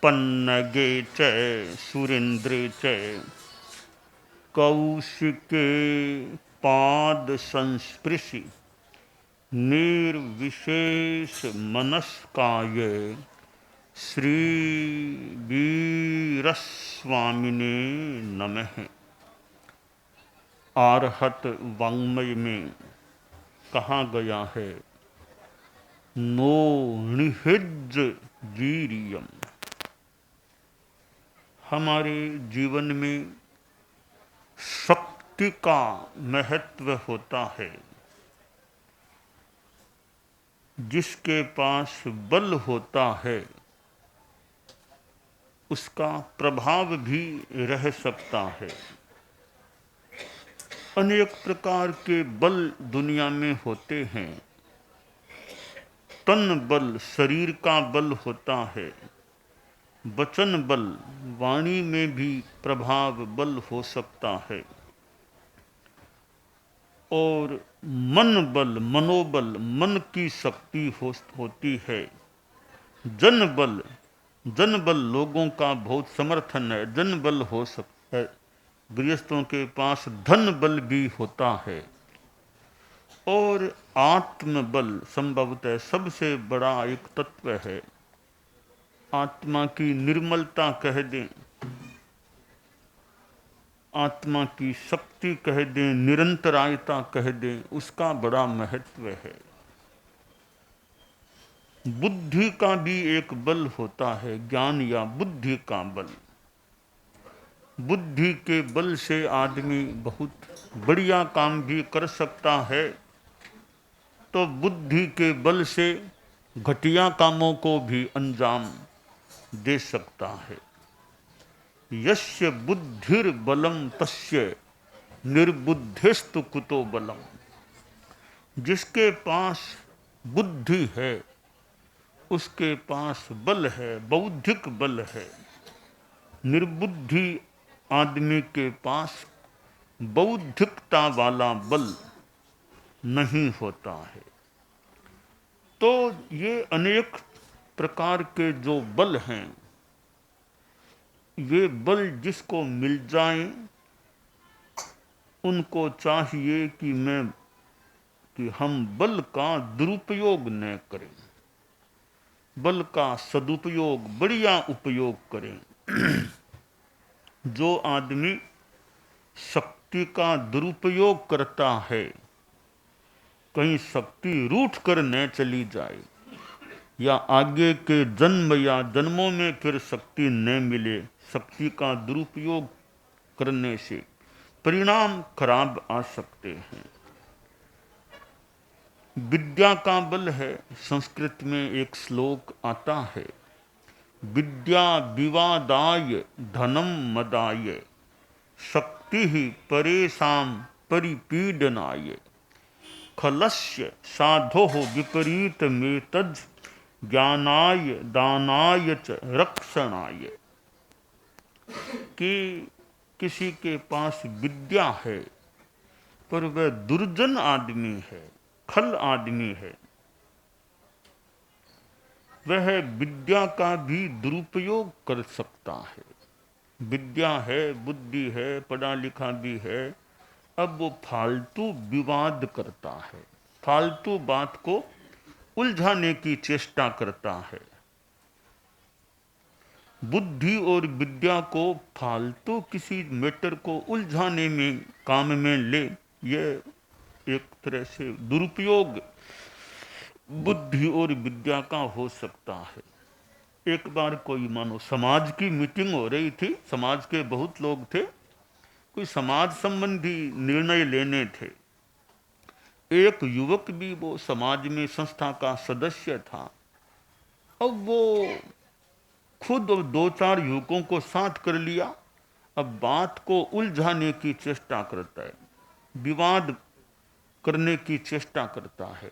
पन्नगे च सुरेन्द्रे च कौशिके पाद संस्पृशि निर्विशेष मनस्काय श्री वीरस्वामिने नमः। आर्हत वाङ्मय में कहा गया है, नो निहिज वीर्यम। हमारे जीवन में शक्ति का महत्व होता है। जिसके पास बल होता है उसका प्रभाव भी रह सकता है। अनेक प्रकार के बल दुनिया में होते हैं। तन बल शरीर का बल होता है। वचन बल वाणी में भी प्रभाव बल हो सकता है। और मन बल मनोबल मन की शक्ति होती है। जन बल लोगों का बहुत समर्थन है। जन बल हो सकता है। गृहस्थों के पास धन बल भी होता है। और आत्म बल संभवतः सबसे बड़ा एक तत्व है। आत्मा की निर्मलता कह दें, आत्मा की शक्ति कह दें, निरंतरायता कह दें, उसका बड़ा महत्व है। बुद्धि का भी एक बल होता है, ज्ञान या बुद्धि का बल। बुद्धि के बल से आदमी बहुत बढ़िया काम भी कर सकता है, तो बुद्धि के बल से घटिया कामों को भी अंजाम दे सकता है। यस्य बुद्धिर बलम तस्य निर्बुद्धिस्तु कुतो बलम। जिसके पास बुद्धि है उसके पास बल है, बौद्धिक बल है। निर्बुद्धि आदमी के पास बौद्धिकता वाला बल नहीं होता है। तो ये अनेक प्रकार के जो बल हैं, ये बल जिसको मिल जाएं, उनको चाहिए कि हम बल का दुरुपयोग न करें, बल का सदुपयोग बढ़िया उपयोग करें। जो आदमी शक्ति का दुरुपयोग करता है, कहीं शक्ति रूठ कर न चली जाए या आगे के जन्म या जन्मों में फिर शक्ति न मिले, शक्ति का दुरुपयोग करने से परिणाम खराब आ सकते हैं। विद्या का बल है। संस्कृत में एक श्लोक आता है, विद्या विवादाय धनम मदाय शक्ति ही परेशान परिपीडनाय खलस्य साधो विपरीत में तज ज्ञानाय दानाय च रक्षणाय। कि किसी के पास विद्या है पर वह दुर्जन आदमी है, खल आदमी है, वह विद्या का भी दुरुपयोग कर सकता है। विद्या है, बुद्धि है, पढ़ा लिखा भी है, अब वो फालतू विवाद करता है, फालतू बात को उलझाने की चेष्टा करता है। बुद्धि और विद्या को फालतू किसी मैटर को उलझाने में काम में ले, यह एक तरह से दुरुपयोग बुद्धि और विद्या का हो सकता है। एक बार कोई मानो समाज की मीटिंग हो रही थी, समाज के बहुत लोग थे, कोई समाज संबंधी निर्णय लेने थे। एक युवक भी वो समाज में संस्था का सदस्य था। अब वो खुद दो चार युवकों को साथ कर लिया, अब बात को उलझाने की चेष्टा करता है, विवाद करने की चेष्टा करता है।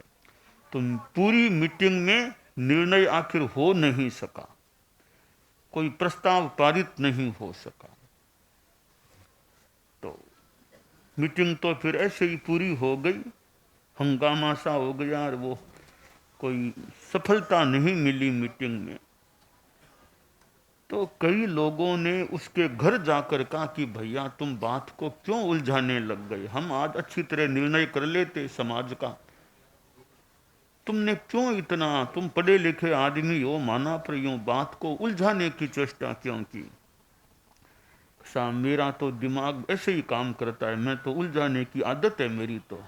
तो पूरी मीटिंग में निर्णय आखिर हो नहीं सका, कोई प्रस्ताव पारित नहीं हो सका। तो मीटिंग तो फिर ऐसे ही पूरी हो गई, हंगामा सा हो गया और वो कोई सफलता नहीं मिली मीटिंग में। तो कई लोगों ने उसके घर जाकर कहा कि भैया तुम बात को क्यों उलझाने लग गए, हम आज अच्छी तरह निर्णय कर लेते समाज का, तुमने क्यों इतना, तुम पढ़े लिखे आदमी हो माना, पर यूं बात को उलझाने की चेष्टा क्यों की। सा मेरा तो दिमाग ऐसे ही काम करता है, मैं तो उलझाने की आदत है मेरी। तो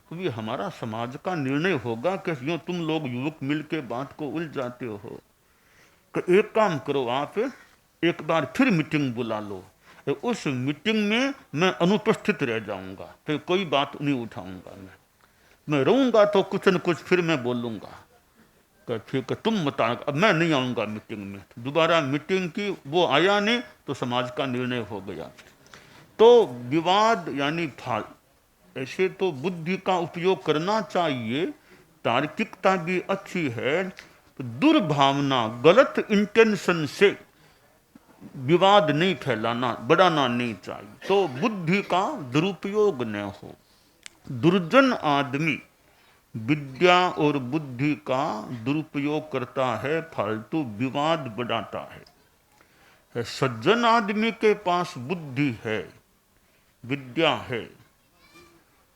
भी हमारा समाज का निर्णय होगा कि यूं तुम लोग युवक मिलके बात को उलझाते हो। कि एक काम करो, आप एक बार फिर मीटिंग बुला लो, उस मीटिंग में मैं अनुपस्थित रह जाऊंगा, फिर कोई बात नहीं उठाऊंगा, मैं रहूंगा तो कुछ न कुछ फिर मैं बोलूंगा। ठीक है तुम मत आना, अब मैं नहीं आऊंगा मीटिंग में। दोबारा मीटिंग की, वो आया नहीं तो समाज का निर्णय हो गया। तो विवाद यानी फाल, ऐसे तो बुद्धि का उपयोग करना चाहिए, तार्किकता भी अच्छी है, दुर्भावना गलत इंटेंशन से विवाद नहीं फैलाना, बढ़ाना नहीं चाहिए, तो बुद्धि का दुरुपयोग न हो। दुर्जन आदमी विद्या और बुद्धि का दुरुपयोग करता है, फालतू विवाद बढ़ाता है। सज्जन आदमी के पास बुद्धि है, विद्या है,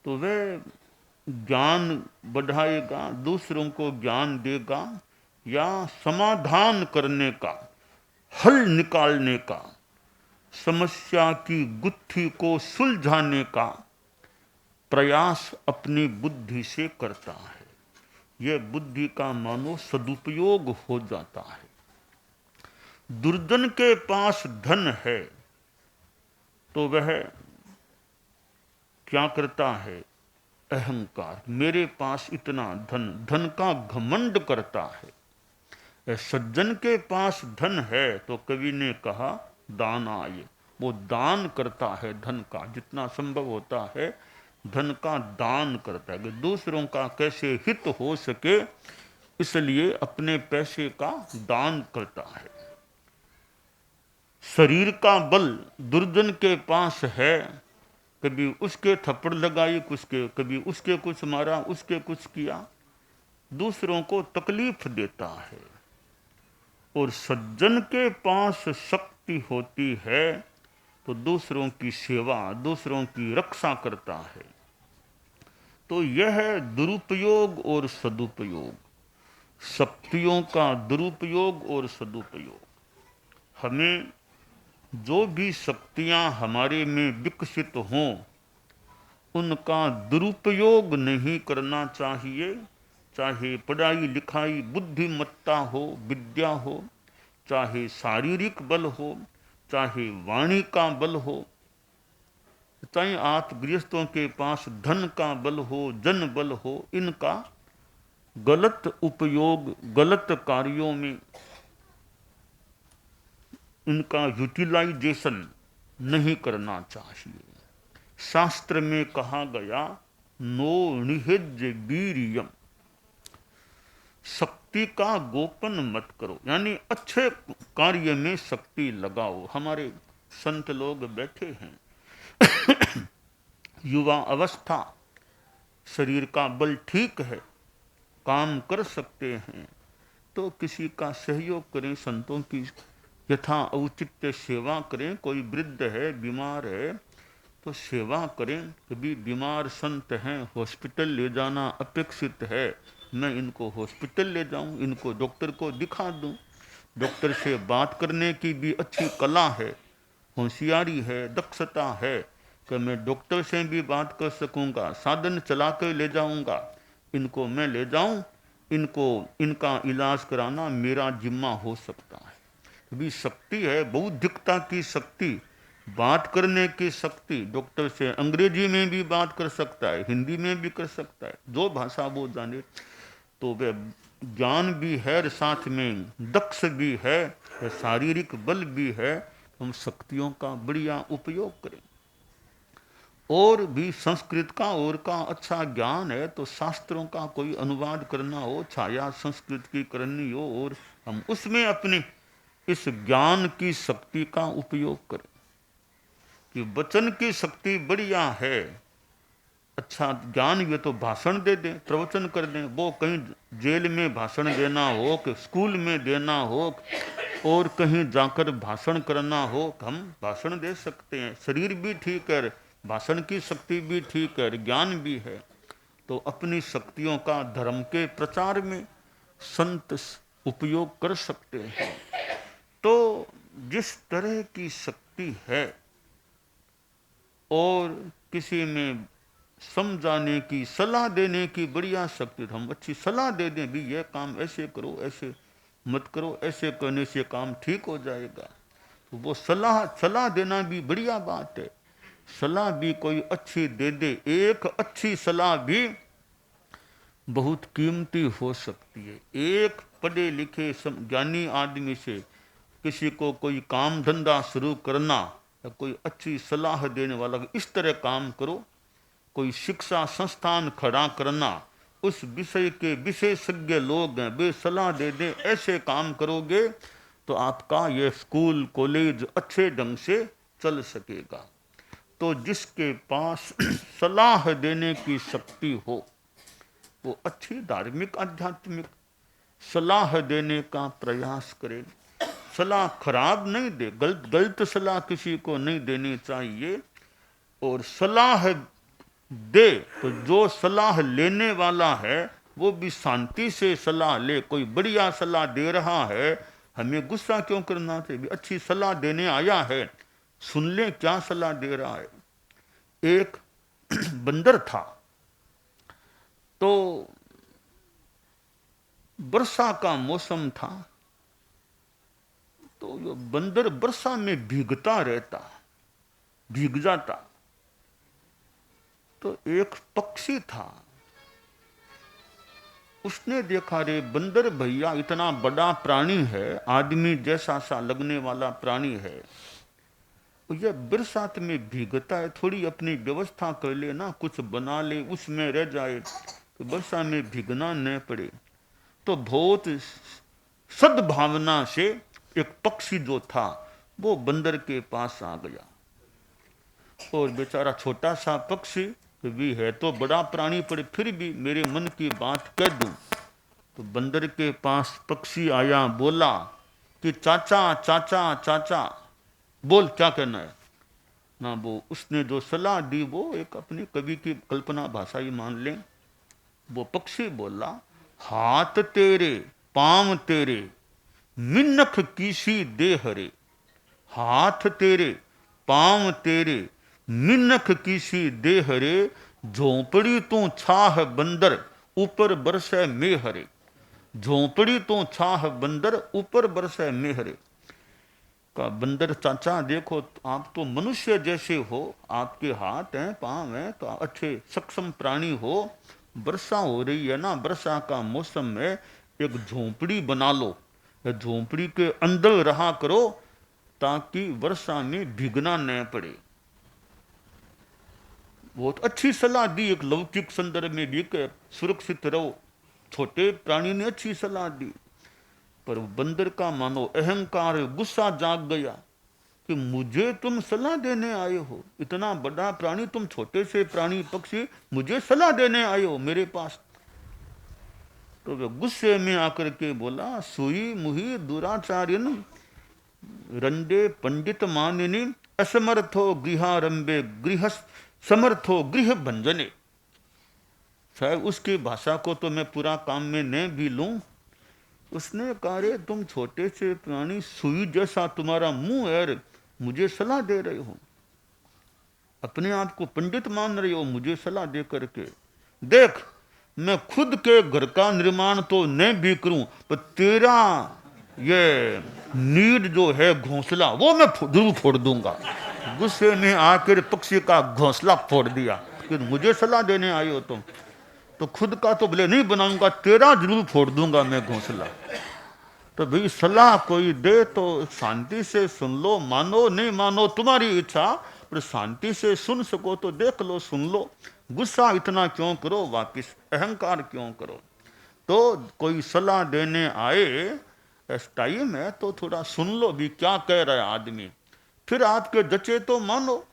तो वह ज्ञान बढ़ाएगा, दूसरों को ज्ञान देगा, या समाधान करने का, हल निकालने का, समस्या की गुत्थी को सुलझाने का प्रयास अपनी बुद्धि से करता है। यह बुद्धि का मानो सदुपयोग हो जाता है। दुर्जन के पास धन है तो वह क्या करता है, अहंकार, मेरे पास इतना धन, धन का घमंड करता है। सज्जन के पास धन है तो कवि ने कहा दान आए, वो दान करता है, धन का जितना संभव होता है धन का दान करता है, कि दूसरों का कैसे हित हो सके इसलिए अपने पैसे का दान करता है। शरीर का बल दुर्जन के पास है, कभी उसके थप्पड़ लगाई कभी उसके कुछ मारा, उसके कुछ किया, दूसरों को तकलीफ देता है। और सज्जन के पास शक्ति होती है तो दूसरों की सेवा, दूसरों की रक्षा करता है। तो यह है दुरुपयोग और सदुपयोग, शक्तियों का दुरुपयोग और सदुपयोग। हमें जो भी शक्तियां हमारे में विकसित हों उनका दुरुपयोग नहीं करना चाहिए, चाहे पढ़ाई लिखाई बुद्धिमत्ता हो, विद्या हो, चाहे शारीरिक बल हो, चाहे वाणी का बल हो, चाहे आप गृहस्थों के पास धन का बल हो, जन बल हो, इनका गलत उपयोग, गलत कार्यों में इनका यूटिलाइजेशन नहीं करना चाहिए। शास्त्र में कहा गया नो निहिज वीर्यम, शक्ति का गोपन मत करो, यानी अच्छे कार्य में शक्ति लगाओ। हमारे संत लोग बैठे हैं युवा अवस्था, शरीर का बल ठीक है, काम कर सकते हैं, तो किसी का सहयोग करें, संतों की यथा औचित्य सेवा करें। कोई वृद्ध है, बीमार है तो सेवा करें। कभी बीमार संत हैं, हॉस्पिटल ले जाना अपेक्षित है, मैं इनको हॉस्पिटल ले जाऊं, इनको डॉक्टर को दिखा दूं। डॉक्टर से बात करने की भी अच्छी कला है, होशियारी है, दक्षता है, कि मैं डॉक्टर से भी बात कर सकूंगा, साधन चला कर ले जाऊंगा, इनको मैं ले जाऊं, इनको इनका इलाज कराना मेरा जिम्मा हो सकता है। भी शक्ति है, बौद्धिकता की शक्ति, बात करने की शक्ति। डॉक्टर से अंग्रेजी में भी बात कर सकता है, हिंदी में भी कर सकता है, जो भाषा वो जाने। तो वह ज्ञान भी है, साथ में दक्ष भी है, शारीरिक बल भी है। हम शक्तियों का बढ़िया उपयोग करें। और भी संस्कृत का और का अच्छा ज्ञान है तो शास्त्रों का कोई अनुवाद करना हो, छाया संस्कृत की करनी हो, और हम उसमें अपने इस ज्ञान की शक्ति का उपयोग करें। कि वचन की शक्ति बढ़िया है, अच्छा ज्ञान भी तो भाषण दे दें, प्रवचन कर दें। वो कहीं जेल में भाषण देना हो कि स्कूल में देना हो, और कहीं जाकर भाषण करना हो, हम भाषण दे सकते हैं, शरीर भी ठीक है, भाषण की शक्ति भी ठीक है, ज्ञान भी है, तो अपनी शक्तियों का धर्म के प्रचार में संत उपयोग कर सकते हैं। तो जिस तरह की शक्ति है और किसी में समझाने की, सलाह देने की बढ़िया शक्ति, हम अच्छी सलाह दे दें भी, ये काम ऐसे करो, ऐसे मत करो, ऐसे करने से काम ठीक हो जाएगा, तो वो सलाह देना भी बढ़िया बात है। सलाह भी कोई अच्छी दे दे, एक अच्छी सलाह भी बहुत कीमती हो सकती है। एक पढ़े लिखे ज्ञानी आदमी से किसी को कोई काम धंधा शुरू करना, या कोई अच्छी सलाह देने वाला इस तरह काम करो, कोई शिक्षा संस्थान खड़ा करना, उस विषय के विशेषज्ञ लोग हैं, वे सलाह दे दें, ऐसे काम करोगे तो आपका ये स्कूल कॉलेज अच्छे ढंग से चल सकेगा। तो जिसके पास सलाह देने की शक्ति हो, वो अच्छी धार्मिक आध्यात्मिक सलाह देने का प्रयास करे। सलाह खराब नहीं दे, गलत सलाह किसी को नहीं देनी चाहिए। और सलाह दे तो जो सलाह लेने वाला है वो भी शांति से सलाह ले। कोई बढ़िया सलाह दे रहा है, हमें गुस्सा क्यों करना चाहिए? अच्छी सलाह देने आया है, सुन ले क्या सलाह दे रहा है। एक बंदर था, तो वर्षा का मौसम था, तो ये बंदर वर्षा में भीगता रहता, भीग जाता। तो एक पक्षी था, उसने देखा रे बंदर भैया इतना बड़ा प्राणी है, आदमी जैसा सा लगने वाला प्राणी है, ये बरसात में भीगता है, थोड़ी अपनी व्यवस्था कर ले ना, कुछ बना ले, उसमें रह जाए तो वर्षा में भीगना न पड़े। तो बहुत सद्भावना से एक पक्षी जो था वो बंदर के पास आ गया, और बेचारा छोटा सा पक्षी भी है तो बड़ा प्राणी, पर फिर भी मेरे मन की बात कह दूं। तो बंदर के पास पक्षी आया, बोला कि चाचा चाचा चाचा, बोल क्या कहना है ना। वो उसने जो सलाह दी वो एक अपनी कवि की कल्पना भाषा ही मान लें। वो पक्षी बोला, हाथ तेरे पांव तेरे मिन्नख कीसी दे हरे, हाथ तेरे पांव तेरे मिन्नख कीसी दे हरे, झोंपड़ी तू छाह बंदर ऊपर बरसे में हरे, झोंपड़ी तू छाह बंदर ऊपर बरसे में हरे। का बंदर चाचा देखो, आप तो मनुष्य जैसे हो, आपके हाथ हैं पांव हैं, तो अच्छे सक्षम प्राणी हो, वर्षा हो रही है ना, वर्षा का मौसम है, एक झोंपड़ी बना लो, झोंपड़ी के अंदर रहा करो ताकि वर्षा में भीगना न पड़े। बहुत अच्छी सलाह दी, एक लौकिक संदर्भ में भी कि सुरक्षित रहो। छोटे प्राणी ने अच्छी सलाह दी, पर बंदर का मानो अहंकार गुस्सा जाग गया कि मुझे तुम सलाह देने आए हो, इतना बड़ा प्राणी तुम, छोटे से प्राणी पक्षी, मुझे सलाह देने आए हो मेरे पास। तो वे गुस्से में आकर के बोला, सुई मुही दुराचार्यन रंडे पंडित मानिनी, असमर्थो गृहारंभे गृह समर्थो गृह भंजने। शायद उसकी भाषा को तो मैं पूरा काम में न भी लूं। उसने कहा, रे तुम छोटे से प्राणी, सुई जैसा तुम्हारा मुंह है, मुझे सलाह दे रहे हो, अपने आप को पंडित मान रहे हो, मुझे सलाह दे करके। देख मैं खुद के घर का निर्माण तो न भी करूं, पर तेरा ये नीड जो है घोंसला, वो मैं जरूर फोड़ दूंगा। गुस्से में आकर पक्षी का घोंसला फोड़ दिया कि मुझे सलाह देने आए हो तुम, तो खुद का तो भले नहीं बनाऊंगा, तेरा जरूर फोड़ दूंगा मैं घोंसला। तो भाई सलाह कोई दे तो शांति से सुन लो, मानो नहीं मानो तुम्हारी इच्छा, पर शांति से सुन सको तो देख लो, सुन लो। गुस्सा इतना क्यों करो, वापिस अहंकार क्यों करो। तो कोई सलाह देने आए, इस टाइम है तो थोड़ा सुन लो भी क्या कह रहा है आदमी, फिर आपके जचे तो मानो,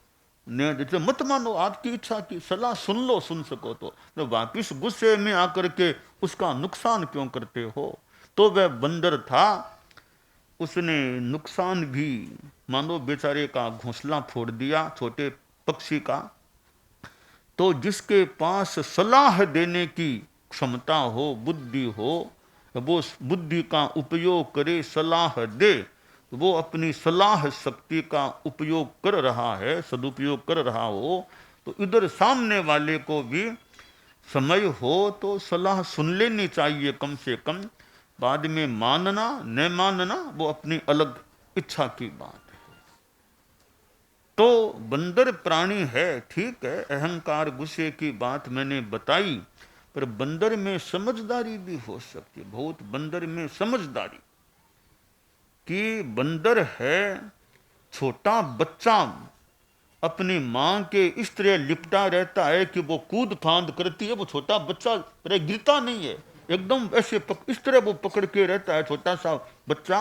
ने जैसे मत मानो, आपकी इच्छा की सलाह सुन लो, सुन सको तो वापिस गुस्से में आकर के उसका नुकसान क्यों करते हो। तो वह बंदर था, उसने नुकसान भी, मानो बेचारे का घोंसला फोड़ दिया छोटे पक्षी का। तो जिसके पास सलाह देने की क्षमता हो, बुद्धि हो, वो बुद्धि का उपयोग करे, सलाह दे, वो अपनी सलाह शक्ति का उपयोग कर रहा है, सदुपयोग कर रहा हो, तो इधर सामने वाले को भी समय हो तो सलाह सुन लेनी चाहिए कम से कम। बाद में मानना न मानना वो अपनी अलग इच्छा की बात है। तो बंदर प्राणी है, ठीक है, अहंकार गुस्से की बात मैंने बताई, पर बंदर में समझदारी भी हो सकती है, बहुत बंदर में समझदारी। कि बंदर है छोटा बच्चा, अपनी मां के इस तरह लिपटा रहता है कि वो कूद फांद करती है, वो छोटा बच्चा गिरता नहीं है, एकदम ऐसे इस तरह वो पकड़ के रहता है छोटा सा बच्चा।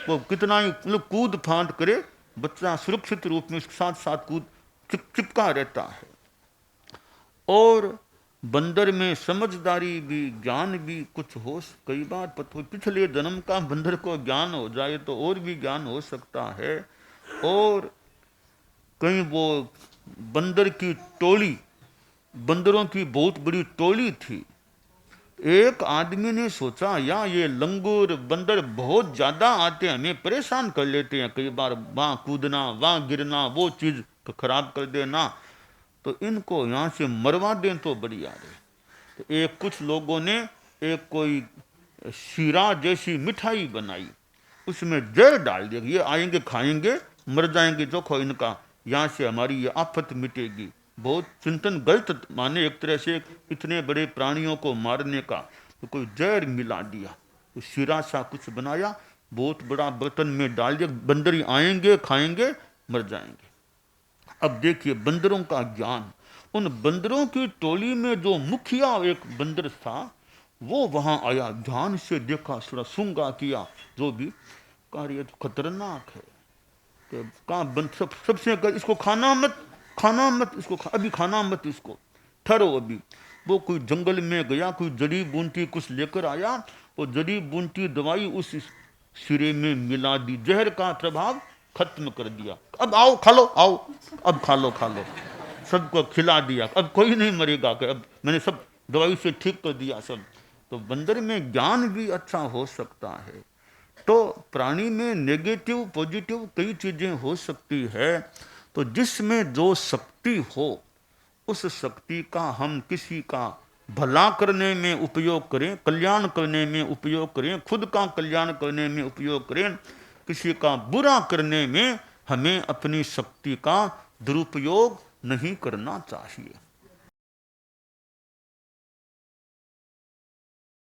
वो कितना ही कूद फांद करे, बच्चा सुरक्षित रूप में उसके साथ साथ कूद चिपका रहता है। और बंदर में समझदारी भी, ज्ञान भी कुछ हो, कई बार पिछले जन्म का बंदर को ज्ञान हो जाए तो और भी ज्ञान हो सकता है। और कहीं वो बंदर की टोली, बंदरों की बहुत बड़ी टोली थी। एक आदमी ने सोचा, या ये लंगूर बंदर बहुत ज्यादा आते हैं, हमें परेशान कर लेते हैं, कई बार वहां कूदना, वहां गिरना, वो चीज खराब कर देना, तो इनको यहां से मरवा दें तो बढ़िया रहे। तो एक कुछ लोगों ने एक कोई शीरा जैसी मिठाई बनाई, उसमें जहर डाल दिया, ये आएंगे खाएंगे मर जाएंगे, जो खो इनका, यहाँ से हमारी ये आफत मिटेगी। बहुत चिंतन गलत माने एक तरह से इतने बड़े प्राणियों को मारने का। तो कोई जहर मिला दिया, तो शीरा सा कुछ बनाया, बहुत बड़ा बर्तन में डाल दिया, बंदर ही आएंगे खाएंगे मर जाएंगे। अब देखिए बंदरों का ज्ञान, उन बंदरों की टोली में जो मुखिया एक बंदर था, वो वहां आया, ध्यान से देखा, थोड़ा सूंगा किया, जो भी कहा ये तो खतरनाक है, तो कहा सबसे इसको खाना मत इसको अभी खाना मत, इसको ठहरो अभी। वो कोई जंगल में गया, कोई जड़ी बूटी कुछ लेकर आया, वो जड़ी बूटी दवाई उस सिरे में मिला दी, जहर का प्रभाव खत्म कर दिया। अब आओ खा लो, आओ अब खा लो, सबको खिला दिया, अब कोई नहीं मरेगा, अब मैंने सब दवाई से ठीक कर दिया सब। तो बंदर में ज्ञान भी अच्छा हो सकता है। तो प्राणी में नेगेटिव पॉजिटिव कई चीजें हो सकती है। तो जिसमें जो शक्ति हो, उस शक्ति का हम किसी का भला करने में उपयोग करें, कल्याण करने में उपयोग करें, खुद का कल्याण करने में उपयोग करें, किसी का बुरा करने में हमें अपनी शक्ति का दुरुपयोग नहीं करना चाहिए।